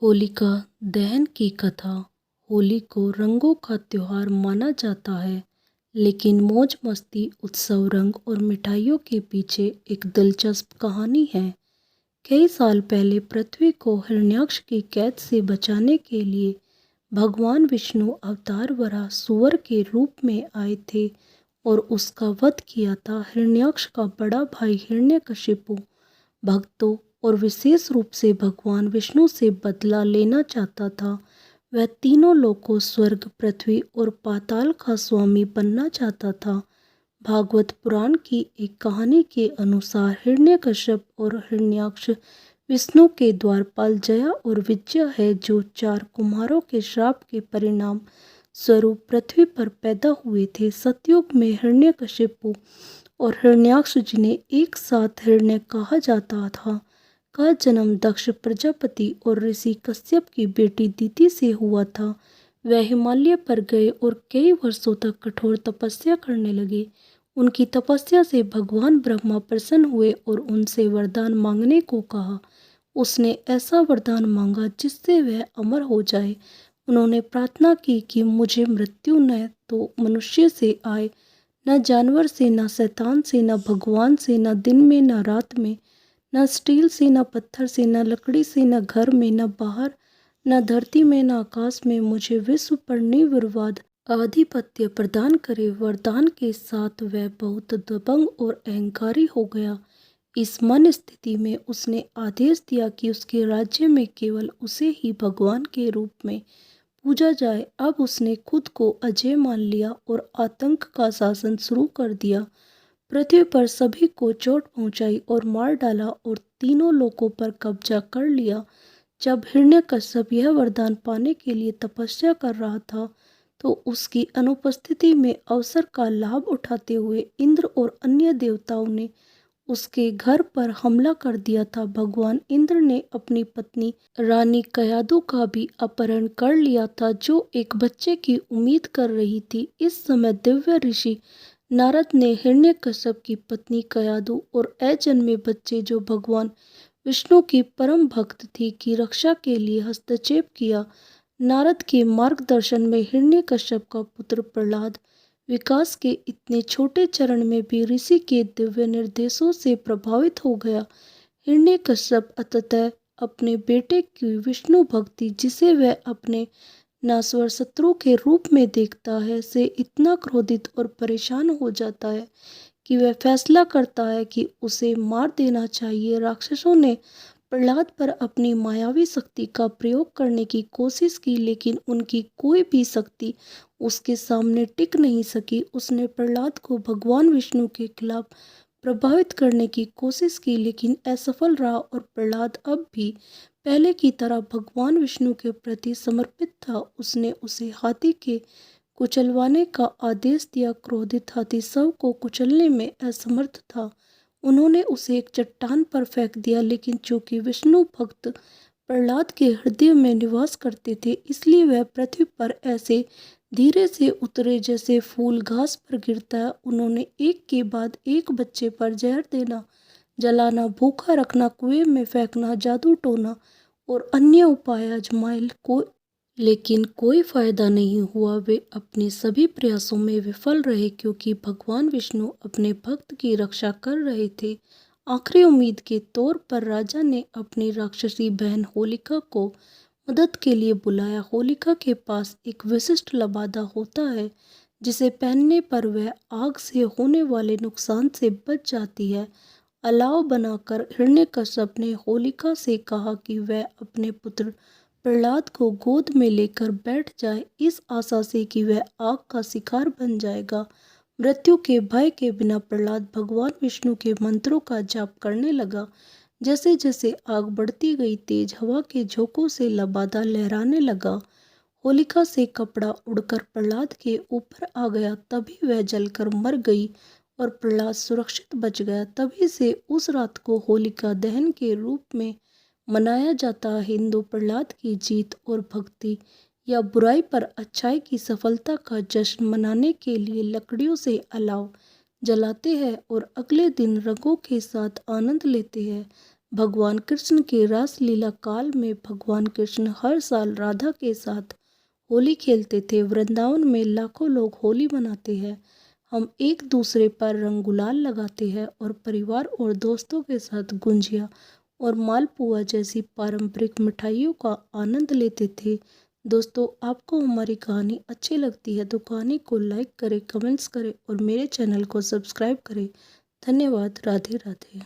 होलिका दहन की कथा। होली को रंगों का त्योहार माना जाता है, लेकिन मौज मस्ती, उत्सव, रंग और मिठाइयों के पीछे एक दिलचस्प कहानी है। कई साल पहले पृथ्वी को हिरण्याक्ष की कैद से बचाने के लिए भगवान विष्णु अवतार वराह सूअर के रूप में आए थे और उसका वध किया था। हिरण्याक्ष का बड़ा भाई हिरण्यकशिपु भक्तों और विशेष रूप से भगवान विष्णु से बदला लेना चाहता था। वह तीनों लोकों स्वर्ग, पृथ्वी और पाताल का स्वामी बनना चाहता था। भागवत पुराण की एक कहानी के अनुसार हिरण्यकश्यप और हिरण्याक्ष विष्णु के द्वारपाल जया और विजया है, जो 4 कुम्हारों के श्राप के परिणाम स्वरूप पृथ्वी पर पैदा हुए थे। सतयुग में हिरण्यकशिपु और हिरण्याक्ष, जिन्हें एक साथ हिरण्य कहा जाता था, का जन्म दक्ष प्रजापति और ऋषि कश्यप की बेटी दीति से हुआ था। वह हिमालय पर गए और कई वर्षों तक कठोर तपस्या करने लगे। उनकी तपस्या से भगवान ब्रह्मा प्रसन्न हुए और उनसे वरदान मांगने को कहा। उसने ऐसा वरदान मांगा जिससे वह अमर हो जाए। उन्होंने प्रार्थना की कि मुझे मृत्यु न तो मनुष्य से आए, न जानवर से, न शैतान से, न भगवान से, न दिन में न रात में, न स्टील से, न पत्थर से, न लकड़ी से, न घर में, न बाहर, न धरती में, न आकाश में। मुझे विश्व पर निर्विवाद आधिपत्य प्रदान करे। वरदान के साथ वह बहुत दबंग और अहंकारी हो गया। इस मन स्थिति में उसने आदेश दिया कि उसके राज्य में केवल उसे ही भगवान के रूप में पूजा जाए। अब उसने खुद को अजय मान लिया और आतंक का शासन शुरू कर दिया। पृथ्वी पर सभी को चोट पहुंचाई और मार डाला और तीनों लोकों पर कब्जा कर लिया। जब हिरण्यकश्यप यह वरदान पाने के लिए तपस्या कर रहा था, तो उसकी अनुपस्थिति में अवसर का लाभ उठाते हुए इंद्र और अन्य देवताओं ने उसके घर पर हमला कर दिया था। भगवान इंद्र ने अपनी पत्नी रानी कयादु का भी अपहरण कर लिया था, जो एक बच्चे की उम्मीद कर रही थी। इस समय दिव्य ऋषि नारद ने हिरण्यकश्यप की पत्नी कयादु और अजन्मे बच्चे, जो भगवान विष्णु की परम भक्त थी, की रक्षा के लिए हस्तक्षेप किया। नारद के मार्गदर्शन में हिरण्यकश्यप का पुत्र प्रहलाद विकास के इतने छोटे चरण में भी ऋषि के दिव्य निर्देशों से प्रभावित हो गया। हिरण्यकश्यप अंततः अपने बेटे की विष्णु भक्ति, जिसे वह अपने नासवर शत्रु के रूप में देखता है, से इतना क्रोधित और परेशान हो जाता है कि वह फैसला करता है कि उसे मार देना चाहिए। राक्षसों ने प्रहलाद पर अपनी मायावी शक्ति का प्रयोग करने की कोशिश की, लेकिन उनकी कोई भी शक्ति उसके सामने टिक नहीं सकी। उसने प्रहलाद को भगवान विष्णु के खिलाफ प्रभावित करने की कोशिश की, लेकिन असफल रहा और प्रहलाद अब भी पहले की तरह भगवान विष्णु के प्रति समर्पित था। उसने उसे हाथी के कुचलवाने का आदेश दिया। क्रोधित हाथी सब को कुचलने में असमर्थ था। उन्होंने उसे एक चट्टान पर फेंक दिया, लेकिन चूंकि विष्णु भक्त प्रहलाद के हृदय में निवास करते थे, इसलिए वह पृथ्वी पर ऐसे धीरे से उतरे जैसे फूल घास पर गिरता है। उन्होंने एक के बाद एक बच्चे पर जहर देना, जलाना, भूखा रखना, कुएं में फेंकना, जादू टोना और अन्य उपाय आजमाए, लेकिन कोई फायदा नहीं हुआ। वे अपने सभी प्रयासों में विफल रहे, क्योंकि भगवान विष्णु अपने भक्त की रक्षा कर रहे थे। आखिरी उम्मीद के तौर पर राजा ने अपनी राक्षसी बहन होलिका को मदद के लिए बुलाया। होलिका के पास एक विशिष्ट लबादा होता है, जिसे पहनने पर वह आग से होने वाले नुकसान से बच जाती है। अलाव बनाकर हिरण्यकश्यप ने होलिका से कहा कि वह अपने पुत्र प्रहलाद को गोद में लेकर बैठ जाए, इस आशा से कि वह आग का शिकार बन जाएगा। मृत्यु के भय के बिना प्रहलाद भगवान विष्णु के मंत्रों का जाप करने लगा। जैसे जैसे आग बढ़ती गई, तेज हवा के झोंकों से लबादा लहराने लगा। होलिका से कपड़ा उड़कर प्रहलाद के ऊपर आ गया। तभी वह जलकर मर गई और प्रहलाद सुरक्षित बच गया। तभी से उस रात को होलिका दहन के रूप में मनाया जाता है। हिंदू प्रहलाद की जीत और भक्ति या बुराई पर अच्छाई की सफलता का जश्न मनाने के लिए लकड़ियों से अलाव जलाते हैं और अगले दिन रंगों के साथ आनंद लेते हैं। भगवान कृष्ण के रासलीला काल में भगवान कृष्ण हर साल राधा के साथ होली खेलते थे। वृंदावन में लाखों लोग होली मनाते हैं। हम एक दूसरे पर रंग गुलाल लगाते हैं और परिवार और दोस्तों के साथ गुंजिया और मालपुआ जैसी पारंपरिक मिठाइयों का आनंद लेते थे। दोस्तों, आपको हमारी कहानी अच्छी लगती है तो कहानी को लाइक करें, कमेंट्स करें और मेरे चैनल को सब्सक्राइब करें। धन्यवाद। राधे राधे।